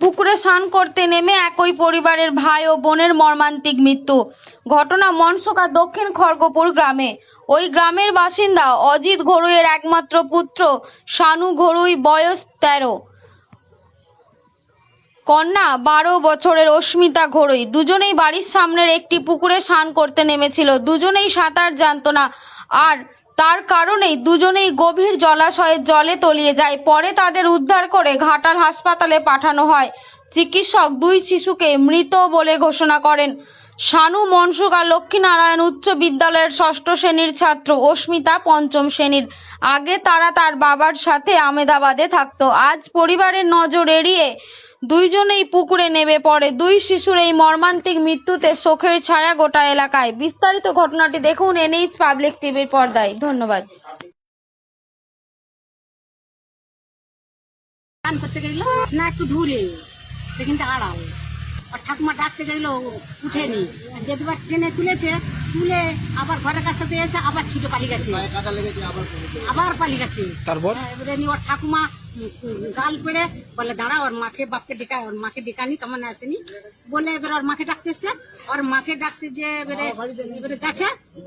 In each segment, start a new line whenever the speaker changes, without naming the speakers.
পুকুরে স্নান করতে নেমে একই পরিবারের ভাই ও বোনের মর্মান্তিক মৃত্যু। ঘটনা মনসুকা দক্ষিণ খড়গপুর গ্রামে। ওই গ্রামের বাসিন্দা অজিত ঘড়ুইয়ের একমাত্র পুত্র শানু ঘড়ুই, বয়স 13, কন্যা 12 বছরের অস্মিতা ঘড়ুই। দুজনেই বাড়ির সামনের একটি পুকুরে স্নান করতে নেমেছিল। দুজনেই সাঁতার জানতো না, আর তার কারণেই দুজনেই গভীর জলাশয়ের জলে তলিয়ে যায়। পরে তাদের উদ্ধার করে ঘাটাল হাসপাতালে পাঠানো হয়। চিকিৎসক দুই শিশুকে মৃত বলে ঘোষণা করেন। শানু মনসুকা লক্ষ্মীনারায়ণ উচ্চ বিদ্যালয়ের 6ষ্ঠ শ্রেণীর ছাত্র, অস্মিতা 5ম শ্রেণীর। আগে তারা তার বাবার সাথে আহমেদাবাদে থাকতো। আজ পরিবারের নজর এড়িয়ে দুইজনেই পুকুরে নেমে পড়ে। দুই শিশুর এই মর্মান্তিক মৃত্যুতে শোকের ছায়া গোটা এলাকায়। বিস্তারিত ঘটনাটি দেখুন এনএইচ পাবলিক টিভির পর্দায়। ধন্যবাদ।
স্নান করতে গেল না একটু দূরে, সেখানটা আড়াল। আর ঠাকুমা ডাকতে গেল, উঠেনি। যে দুবার ট্রেনে তুলেছে, তুলে আবার ঘরের কাছে এসে আবার ছুটে পালিয়ে গেছে, আবার পালিয়ে গেছে।
তারপর
এবারে ওর ঠাকুমা গাল পেড়ে বলে দাঁড়া, ওর মাকে বাপকে ডেকা, ওর মাকে ডেকানি, কেমন আসেনি বলে এবার ওর মাকে ডাকতেছে। ওর মাকে ডাকতে যে এবারে গেছে,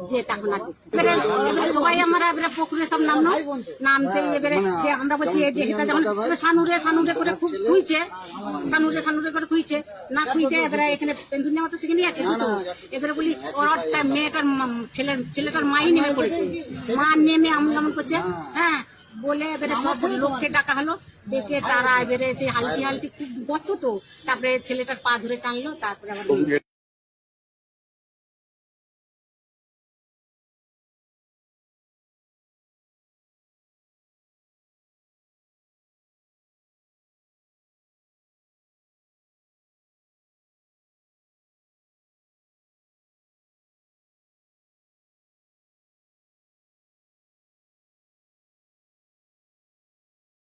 যে তখন আর এবারে সবাই আমরা এবারে পুকুরে সব নামলো। নামতে এবারে যে আমরা বলছি এই যে এটা যখন সানুরে সানুরে করে খুব খুঁজছে, সানুরে সানুরে করে খুঁজছে, না খুঁজতে এবারে এখানে পেন্টুন জামা তো সেখানে আছে দুটো। এবারে বলি ওর মেয়েটার ছেলেটার মাই নেমে পড়েছে। মা নেমে আমন কেমন করছে, হ্যাঁ বলে এবারে সব লোককে ডাকা হলো। ডেকে তারা এবারে সেই হালটি হালটি খুব গর্ত তো, তারপরে ছেলেটার পা ধরে টানলো, তারপরে আবার